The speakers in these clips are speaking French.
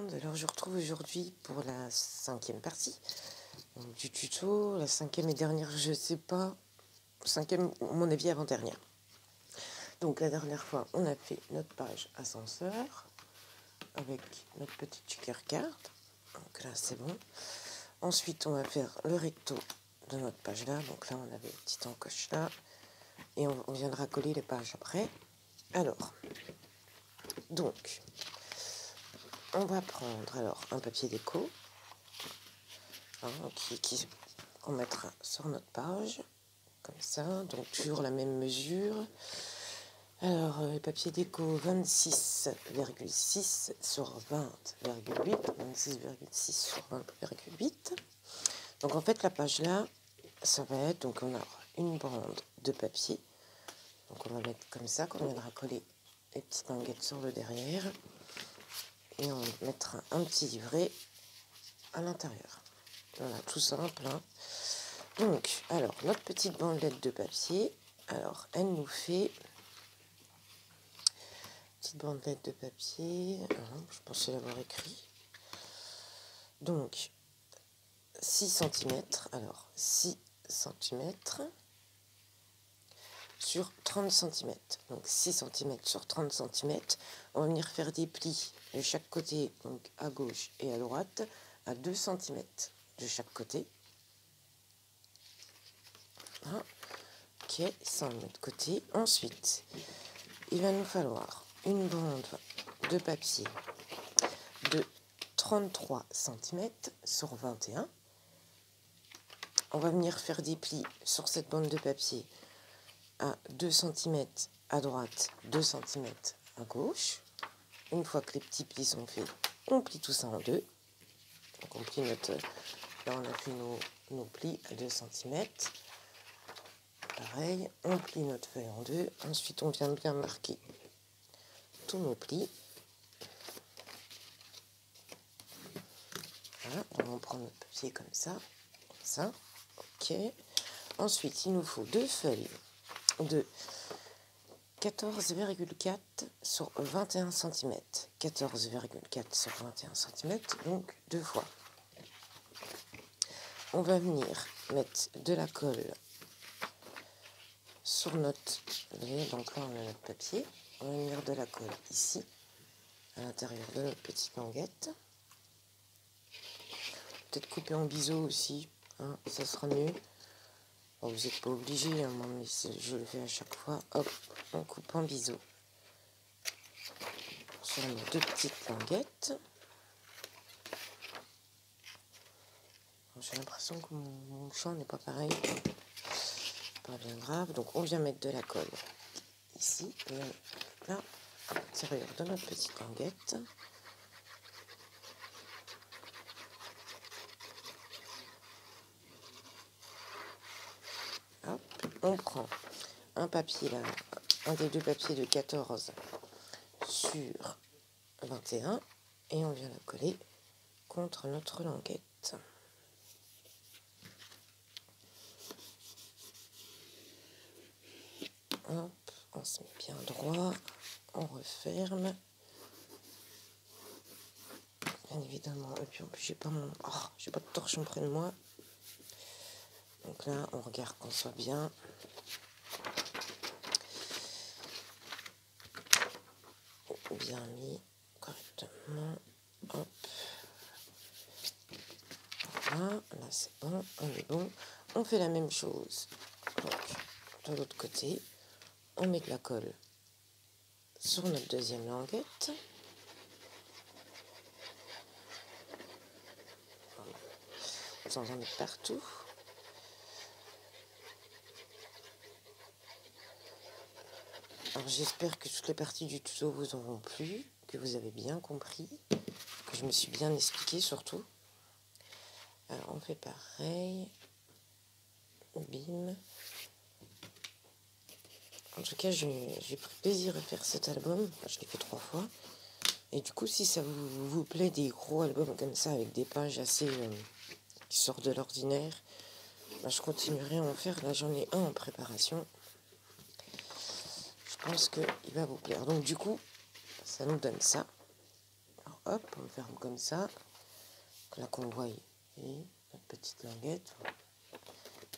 monde, alors je retrouve aujourd'hui pour la 5e partie du tuto, la 5e et dernière, je sais pas, 5e à mon avis avant-dernière. Donc la dernière fois on a fait notre page ascenseur avec notre petite sticker card, donc là c'est bon. Ensuite on va faire le recto de notre page là, donc là on avait une petite encoche là et on viendra coller les pages après. Alors, donc on va prendre alors un papier déco qu'on mettra sur notre page, comme ça, donc toujours la même mesure. Alors, le papier déco 26,6 sur 20,8, 26,6 sur 20,8. Donc en fait la page là, ça va être, donc on a une bande de papier, donc on va mettre comme ça, qu'on viendra coller les petites languettes sur le derrière, et on mettra un petit livret à l'intérieur. Voilà, tout simple, hein. Donc, alors, notre petite bandelette de papier, alors, elle nous fait... Petite bandelette de papier, je pensais l'avoir écrit. Donc, 6 cm, alors, 6 cm sur 30 cm. Donc, 6 cm sur 30 cm. On va venir faire des plis de chaque côté, donc à gauche et à droite, à 2 cm de chaque côté. Voilà. Ok, ça on met de côté. Ensuite, il va nous falloir une bande de papier de 33 cm sur 21. On va venir faire des plis sur cette bande de papier à 2 cm à droite, 2 cm à gauche. Une fois que les petits plis sont faits, on plie tout ça en deux. Donc on plie notre... Là on a fait nos plis à 2 cm. Pareil, on plie notre feuille en deux. Ensuite on vient bien marquer tous nos plis. Voilà, donc on prend notre papier comme ça, ok. Ensuite, il nous faut deux feuilles de 14,4 sur 21 cm. 14,4 sur 21 cm, donc deux fois. On va venir mettre de la colle sur notre... Donc là, on a notre papier. On va venir de la colle ici, à l'intérieur de notre petite languette. Peut-être couper en biseau aussi, hein, ça sera mieux. Bon, vous n'êtes pas obligé, hein, moi, mais je le fais à chaque fois. Hop, on coupe en biseau sur nos deux petites languettes. J'ai l'impression que mon champ n'est pas pareil, pas bien grave. Donc on vient mettre de la colle ici, et là, à l'intérieur de notre petite languette. Hop, on prend un papier là, un des deux papiers de 14 sur 21 et on vient le coller contre notre languette. Hop, on se met bien droit, on referme. Bien évidemment, et puis en plus j'ai pas j'ai pas de torchon près de moi. Donc là, on regarde qu'on soit bien. Bien mis correctement. Hop. Voilà, là c'est bon, on est bon. On fait la même chose. Donc, de l'autre côté, on met de la colle sur notre deuxième languette. Sans en mettre partout. Alors j'espère que toutes les parties du tuto vous auront plu, que vous avez bien compris, que je me suis bien expliqué surtout. Alors on fait pareil. Bim. En tout cas, j'ai pris plaisir à faire cet album. Je l'ai fait 3 fois. Et du coup, si ça vous plaît, des gros albums comme ça, avec des pages assez qui sortent de l'ordinaire, je continuerai à en faire. Là, j'en ai un en préparation. Je pense qu'il va vous plaire. Donc, du coup, ça nous donne ça. Alors, hop, on ferme comme ça. Là qu'on voit, et notre petite languette.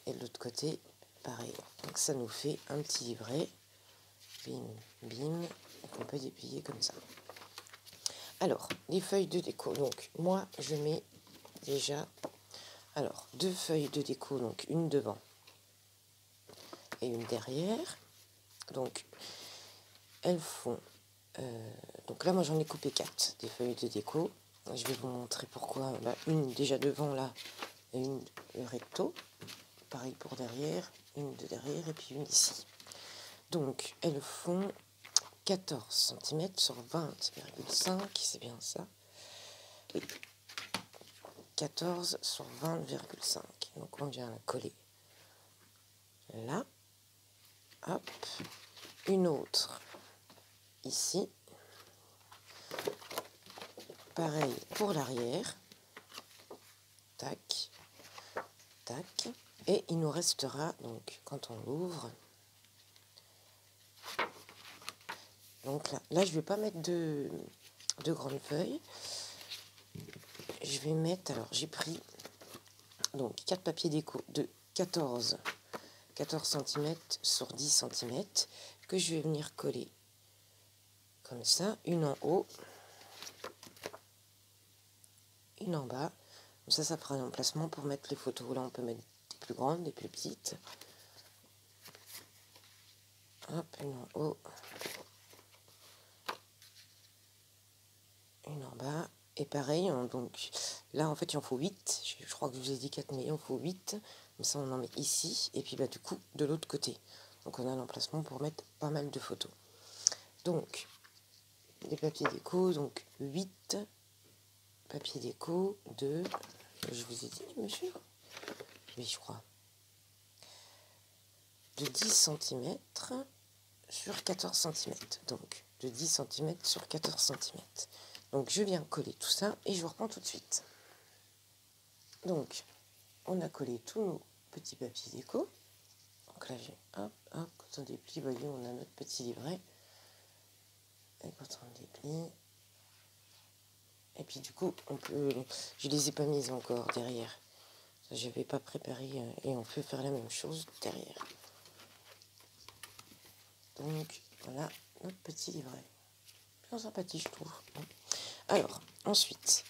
Et de l'autre côté, pareil. Donc ça nous fait un petit livret. Bim, bim. Qu'on peut déplier comme ça. Alors, les feuilles de déco. Donc, moi, je mets déjà... Alors, 2 feuilles de déco. Donc, une devant et une derrière. Donc, elles font... donc là, moi, j'en ai coupé 4, des feuilles de déco. Je vais vous montrer pourquoi. Bah, une déjà devant, là, et une recto. Pareil pour derrière, une de derrière et puis une ici. Donc, elles font 14 cm sur 20,5, c'est bien ça. Oui, 14 sur 20,5. Donc, on vient la coller là. Hop. Une autre ici. Pareil pour l'arrière. Tac. Tac. Et il nous restera, donc, quand on l'ouvre... Donc là, je ne vais pas mettre de grandes feuilles. Je vais mettre, alors j'ai pris donc 4 papiers déco de 14 cm sur 10 cm que je vais venir coller comme ça, une en haut, une en bas. Comme ça fera un emplacement pour mettre les photos. Là, on peut mettre des plus grandes, des plus petites. Hop, une en haut, une en bas. Et pareil, donc là, en fait, il en faut 8. Je crois que je vous ai dit 4, mais il en faut 8. Comme ça, on en met ici. Et puis, bah, du coup, de l'autre côté. Donc, on a l'emplacement pour mettre pas mal de photos. Donc, les papiers déco, donc 8 papiers déco de... Je vous ai dit, monsieur? Oui, je crois. De 10 cm sur 14 cm. Donc, de 10 cm sur 14 cm. Donc, je viens coller tout ça et je vous reprends tout de suite. Donc, on a collé tous nos petits papiers déco. Donc là, j'ai hop, hop, quand on déplie, vous voyez, on a notre petit livret. Et quand on déplie, et puis du coup, on peut, je les ai pas mises encore derrière. Je n'avais pas préparé et on peut faire la même chose derrière. Donc voilà notre petit livret. Bien sympathique, je trouve. Alors, ensuite,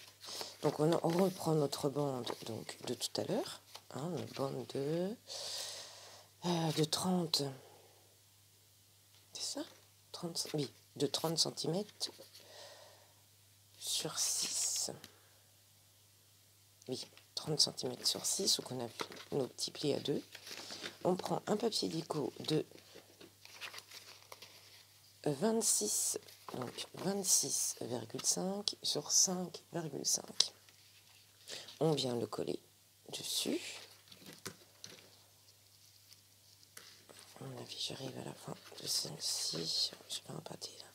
donc on reprend notre bande donc, de tout à l'heure. Hein, notre bande de 30. C'est ça 30, oui, de 30 cm sur 6. Oui, 30 cm sur 6, ou qu'on a nos petits plis à 2. On prend un papier déco de 26, donc 26,5 sur 5,5. On vient le coller dessus. À mon avis, j'arrive à la fin de celle-ci. Je vais un pâté là.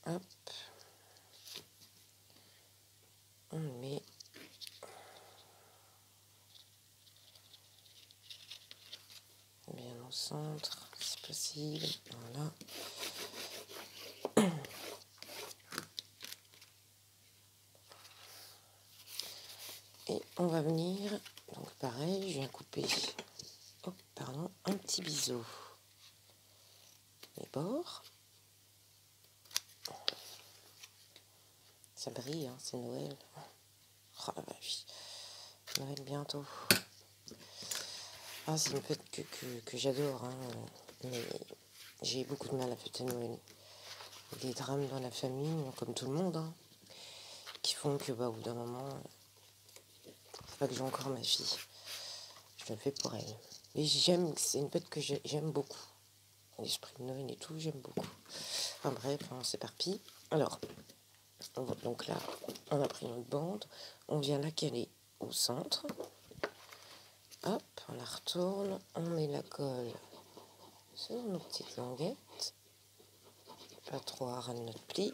Hop. On met bien au centre, si possible. Voilà. Et on va venir, donc pareil, je viens couper, oh, pardon, un petit biseau. Les bords. Ça brille, hein, c'est Noël. Oh la vache. Noël bientôt. Ah, c'est une fête que j'adore, hein, mais j'ai beaucoup de mal à fêter Noël. Des drames dans la famille, comme tout le monde, hein, qui font que, bah, au bout d'un moment, c'est pas que j'ai encore ma fille. Je le fais pour elle. Et j'aime, c'est une fête que j'aime beaucoup. L'esprit de Noël et tout, j'aime beaucoup. Enfin bref, on s'éparpille. Alors, donc là, on a pris notre bande, on vient la caler au centre. Hop, on la retourne, on met la colle sur nos petites languettes. Pas trop à ras de notre pli.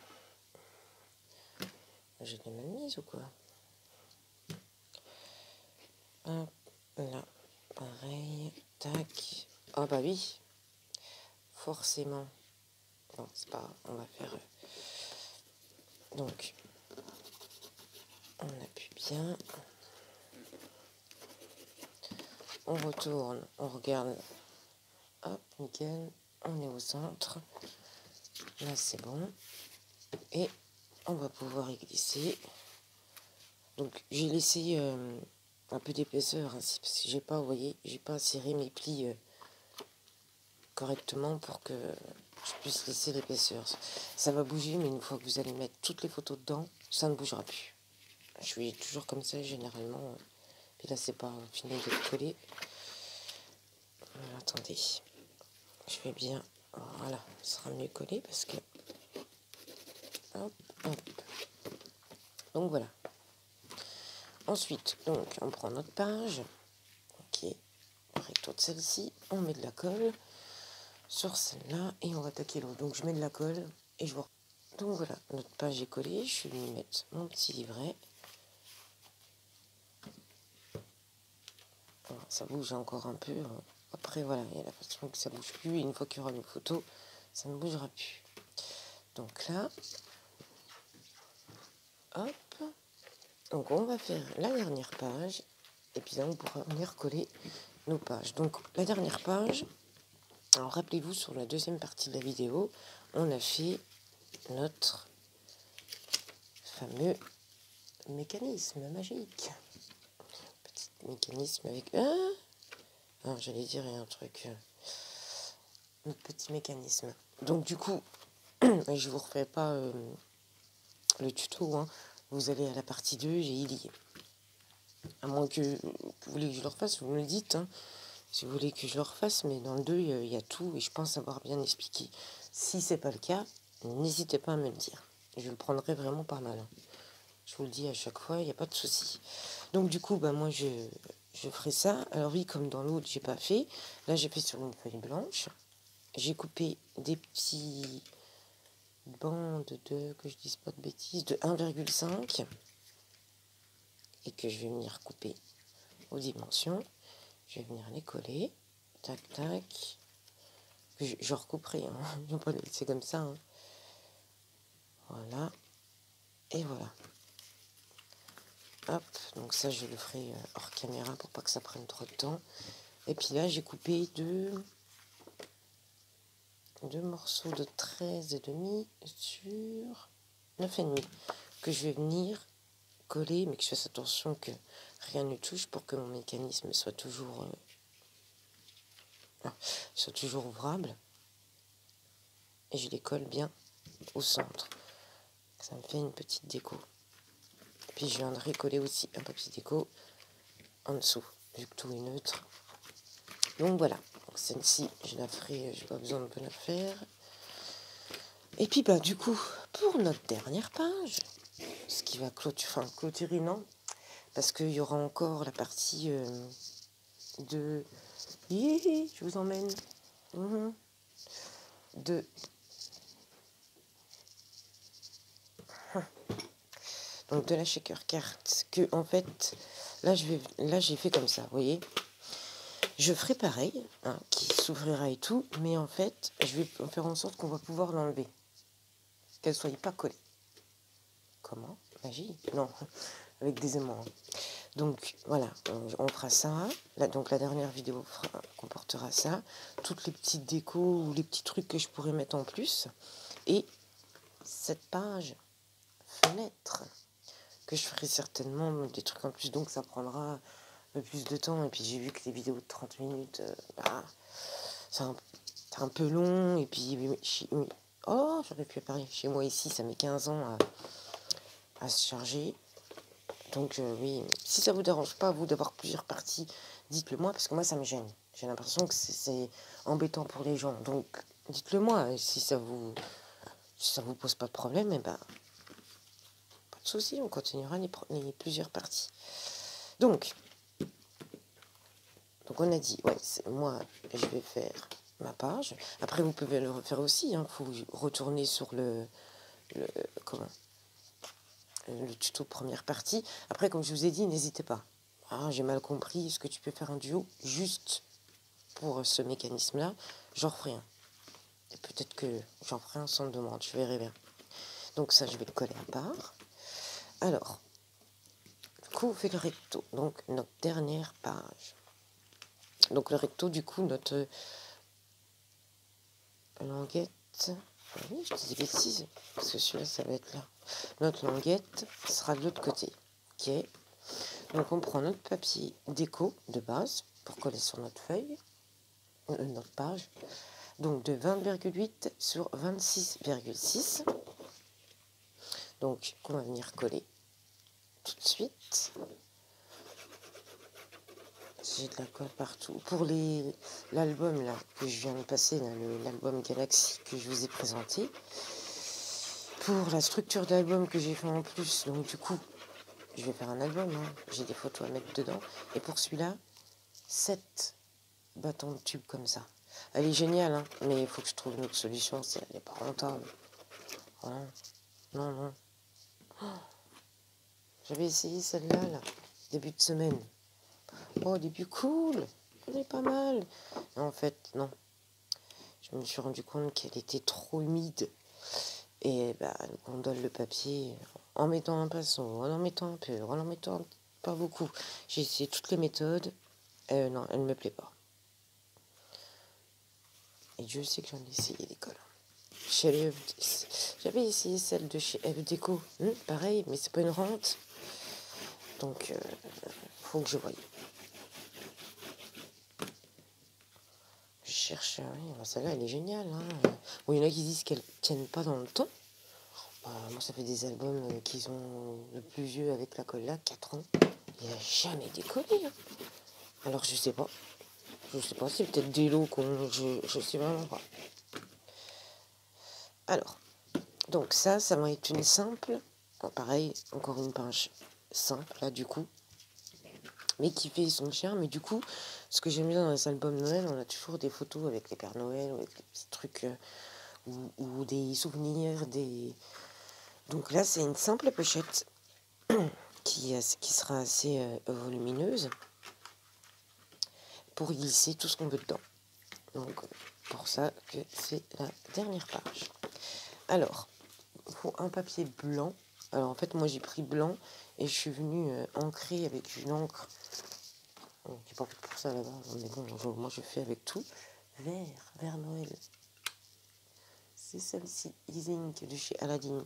J'ai des mal mises ou quoi? Hop, là, pareil, tac. Ah bah oui, forcément. Non, c'est pas grave, on va faire... Donc, on appuie bien. On retourne, on regarde. Hop, nickel. On est au centre. Là, c'est bon. Et on va pouvoir y glisser. Donc, j'ai laissé un peu d'épaisseur ainsi, parce que j'ai pas, vous voyez, j'ai pas serré mes plis correctement pour que je puisse laisser l'épaisseur. Ça va bouger, mais une fois que vous allez mettre toutes les photos dedans, ça ne bougera plus. Je suis toujours comme ça, généralement. Et là, c'est pas fini d'être collé. Attendez. Je vais bien... Voilà, ça sera mieux collé parce que... Hop, hop. Donc, voilà. Ensuite, donc, on prend notre page. Ok. Recto de celle-ci. On met de la colle sur celle-là et on va attaquer l'autre. Donc, je mets de la colle et je vois. Donc, voilà. Notre page est collée. Je suis venue mettre mon petit livret. Voilà, ça bouge encore un peu. Après, voilà, il y a la façon que ça ne bouge plus. Et une fois qu'il y aura une photo, ça ne bougera plus. Donc là, hop. Donc on va faire la dernière page. Et puis là, on pourra venir coller nos pages. Donc la dernière page, alors rappelez-vous, sur la deuxième partie de la vidéo, on a fait notre fameux mécanisme magique. Petit mécanisme avec... Ah, j'allais dire un truc... notre petit mécanisme. Donc du coup, je vous refais pas le tuto, hein. Vous allez à la partie 2, j'ai y lié. À moins que vous voulez que je le refasse, vous me le dites, hein, si vous voulez que je le refasse, mais dans le 2, il y a tout et je pense avoir bien expliqué. Si c'est pas le cas, n'hésitez pas à me le dire. Je le prendrai vraiment pas mal, hein. Je vous le dis à chaque fois, il n'y a pas de souci. Donc du coup, moi je ferai ça. Alors oui, comme dans l'autre, j'ai pas fait. Là, j'ai fait sur une feuille blanche. J'ai coupé des petits bandes de, que je dise pas de bêtises, de 1,5 et que je vais venir couper aux dimensions. Je vais venir les coller. Tac, tac. Je recouperai, hein. Je ne vais pas les laisser comme ça, hein. Voilà. Et voilà. Hop. Donc ça, je le ferai hors caméra pour pas que ça prenne trop de temps. Et puis là, j'ai coupé deux morceaux de 13,5 sur 9,5 que je vais venir coller, mais que je fasse attention que rien ne touche pour que mon mécanisme soit toujours ouvrable. Et je les colle bien au centre. Ça me fait une petite déco. Et puis je viendrai coller aussi un papier déco en dessous, vu que tout est neutre. Donc voilà. Donc celle-ci, je la ferai, j'ai pas besoin de la faire. Et puis du coup, pour notre dernière page, ce qui va clôturer, non, parce qu'il y aura encore la partie de... je vous emmène. De... Donc de la shaker carte, que en fait, là j'ai fait comme ça, vous voyez. Je ferai pareil, hein, qui s'ouvrira et tout, mais en fait, je vais faire en sorte qu'on va pouvoir l'enlever, qu'elle ne soit pas collée. Comment? Magie? Non, avec des aimants. Donc voilà, on fera ça. Là, donc la dernière vidéo comportera ça, toutes les petites décos ou les petits trucs que je pourrais mettre en plus, et cette page fenêtre que je ferai certainement des trucs en plus, donc ça prendra un peu plus de temps. Et puis j'ai vu que les vidéos de 30 minutes, c'est un peu long. Et puis, oh, j'aurais pu parler. Chez moi ici, ça met 15 ans à se charger. Donc oui, si ça vous dérange pas, vous, d'avoir plusieurs parties, dites-le moi, parce que moi, ça me gêne. J'ai l'impression que c'est embêtant pour les gens. Donc, dites-le moi, si ça vous pose pas de problème, et pas de souci, on continuera les plusieurs parties. Donc on a dit, ouais, moi, je vais faire ma page. Après, vous pouvez le refaire aussi. Il faut retourner sur le tuto première partie. Après, comme je vous ai dit, n'hésitez pas. Ah, j'ai mal compris, est-ce que tu peux faire un duo juste pour ce mécanisme-là? J'en ferai un. Et peut-être que j'en ferai un sans demande, je verrai bien. Donc ça, je vais le coller à part. Alors, du coup, on fait le recto, donc notre dernière page. Donc le recto, du coup, notre languette... Oui, je dis des bêtises, parce que celui-là, ça va être là. Notre languette sera de l'autre côté. Ok. Donc on prend notre papier déco de base pour coller sur notre feuille, notre page. Donc de 20,8 sur 26,6. Donc on va venir coller tout de suite. J'ai de la colle partout. Pour l'album là que je viens de passer, l'album Galaxy que je vous ai présenté, pour la structure d'album que j'ai fait en plus, donc du coup, je vais faire un album, hein. J'ai des photos à mettre dedans. Et pour celui-là, 7 bâtons de tube comme ça. Elle est géniale, hein, mais il faut que je trouve une autre solution, elle n'est pas rentable. Voilà. Non, non. Oh, j'avais essayé celle-là, là, début de semaine. Oh, début cool, elle est pas mal. Mais en fait, non. Je me suis rendu compte qu'elle était trop humide. Et bah, elle gondole le papier en mettant un pinceau, en mettant un peu, en mettant pas beaucoup. J'ai essayé toutes les méthodes. Non, elle ne me plaît pas. Et Dieu sait que j'en ai essayé des colles. J'avais essayé celle de chez F Déco. Pareil, mais c'est pas une rente. Donc, faut que je voie. Je cherche. Oui, celle-là, elle est géniale. Hein. Bon, il y en a qui disent qu'elles tiennent pas dans le temps. Moi, ça fait des albums qui sont le plus vieux avec la colle là, 4 ans. Il n'a jamais décollé. Hein. Alors, je sais pas. Je sais pas, c'est peut-être des lots qu'on. Je sais vraiment pas. Alors, donc ça va être une simple. Bon, pareil, encore une page simple là, du coup. Mais qui fait son charme. Mais du coup, ce que j'aime bien dans les albums Noël, on a toujours des photos avec les Pères Noël, ou avec les petits trucs, ou des souvenirs, des. Donc là, c'est une simple pochette qui sera assez volumineuse pour glisser tout ce qu'on veut dedans. Donc, pour ça que c'est la dernière page. Alors, il faut un papier blanc. Alors, en fait, moi, j'ai pris blanc et je suis venue ancrer avec une encre. J'ai pas fait pour ça là-bas, mais bon, moi, je fais avec tout. Vert Noël. C'est celle-ci, Easy Ink de chez Aladdin.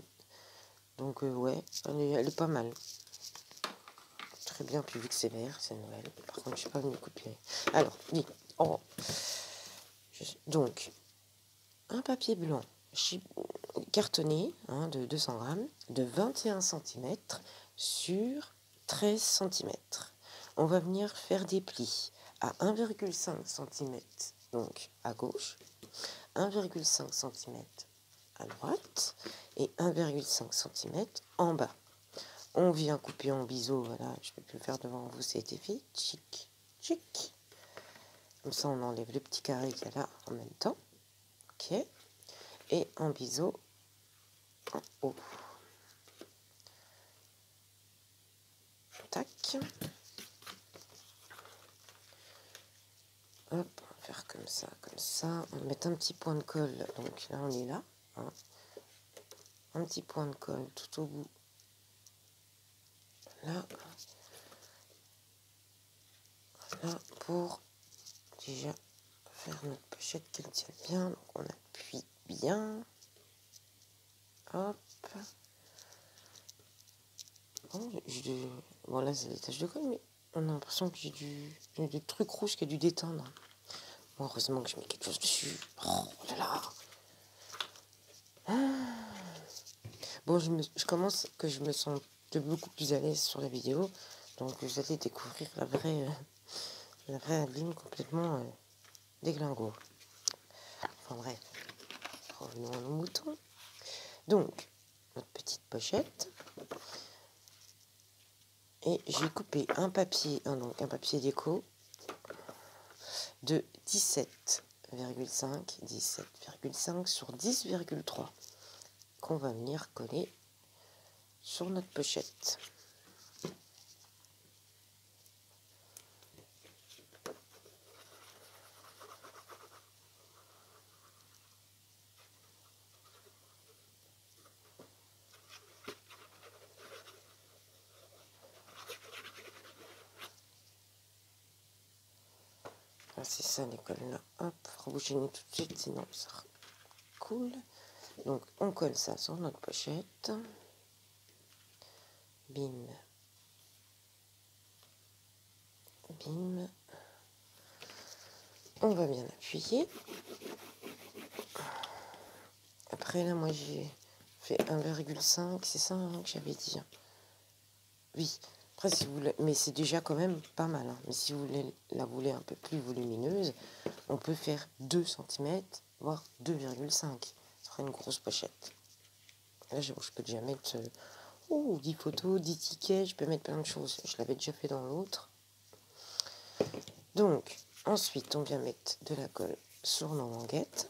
Donc, ouais, elle est pas mal. Très bien, puis vu que c'est vert, c'est Noël. Par contre, je suis pas venue couper. Alors, oui. Oh. Donc, un papier blanc cartonné de 200 grammes, de 21 cm sur 13 cm. On va venir faire des plis à 1,5 cm, donc à gauche, 1,5 cm à droite et 1,5 cm en bas. On vient couper en biseau, voilà, je ne peux plus le faire devant vous, c'était fait, tchic, tchic. Comme ça, on enlève le petit carré qu'il y a là en même temps. Ok. Et en biseau en haut. Tac. Hop, on va faire comme ça, comme ça. On va mettre un petit point de colle. Donc là, on est là. Hein. Un petit point de colle tout au bout. Là. Là, pour déjà faire notre pochette qu'elle tienne bien. Donc on appuie bien. Hop. Bon, là, c'est des taches de colle, mais on a l'impression que j'ai des trucs rouges qui a dû déteindre. Bon, heureusement que je mets quelque chose dessus. Oh là là. Bon, je me sens beaucoup plus à l'aise sur la vidéo. Donc, vous allez découvrir la vraie Adeline complètement déglingo. Enfin, bref. Revenons à nos moutons. Donc, notre petite pochette. Et j'ai coupé un papier déco de 17,5 sur 10,3 qu'on va venir coller sur notre pochette. c'est ça les cols là. Hop, rebouchiner tout de suite, sinon ça coule. Donc on colle ça sur notre pochette. Bim. Bim. On va bien appuyer. Après là, moi j'ai fait 1,5, c'est ça hein, que j'avais dit. Oui. Après, si vous voulez, mais c'est déjà quand même pas mal. Hein. Mais si vous voulez un peu plus volumineuse, on peut faire 2 cm, voire 2,5. Ça fera une grosse pochette. Là, je peux déjà mettre 10 photos, 10 tickets, je peux mettre plein de choses. Je l'avais déjà fait dans l'autre. Donc, ensuite, on vient mettre de la colle sur nos languettes.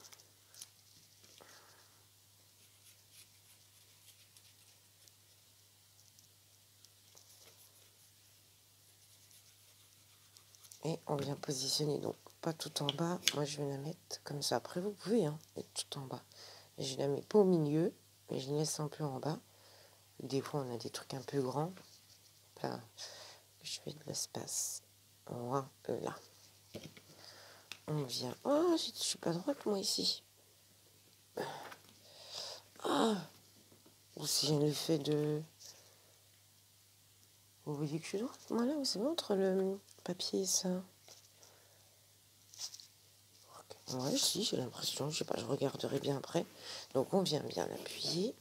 Et on vient positionner, donc pas tout en bas. Moi, je vais la mettre comme ça. Après, vous pouvez mettre tout en bas. Et je la mets pas au milieu, mais je la laisse un peu en bas. Des fois, on a des trucs un peu grands. Là, je fais de l'espace. Voilà. On vient. Oh, je suis pas droite, moi, ici. Ah! Ou si j'ai le fait de... Vous voyez que je suis droite? Voilà, c'est bon, entre le papier et ça. Ouais, si, j'ai l'impression. Je sais pas, je regarderai bien après. Donc, on vient bien appuyer.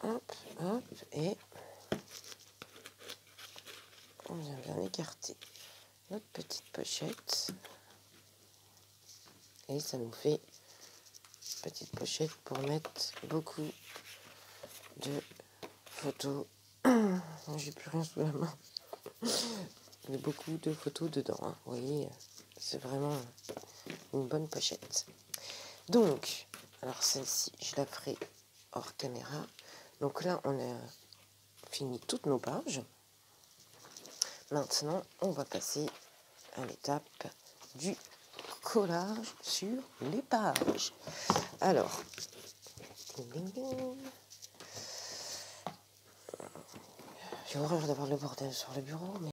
Hop, hop, et on vient bien écarter notre petite pochette. Et ça nous fait une petite pochette pour mettre beaucoup de photos. J'ai plus rien sous la main. Il y a beaucoup de photos dedans. Hein. Vous voyez, c'est vraiment une bonne pochette. Donc, alors celle-ci, je la ferai hors caméra. Donc là, on a fini toutes nos pages. Maintenant, on va passer à l'étape du collage sur les pages. Alors, j'ai horreur d'avoir le bordel sur le bureau, mais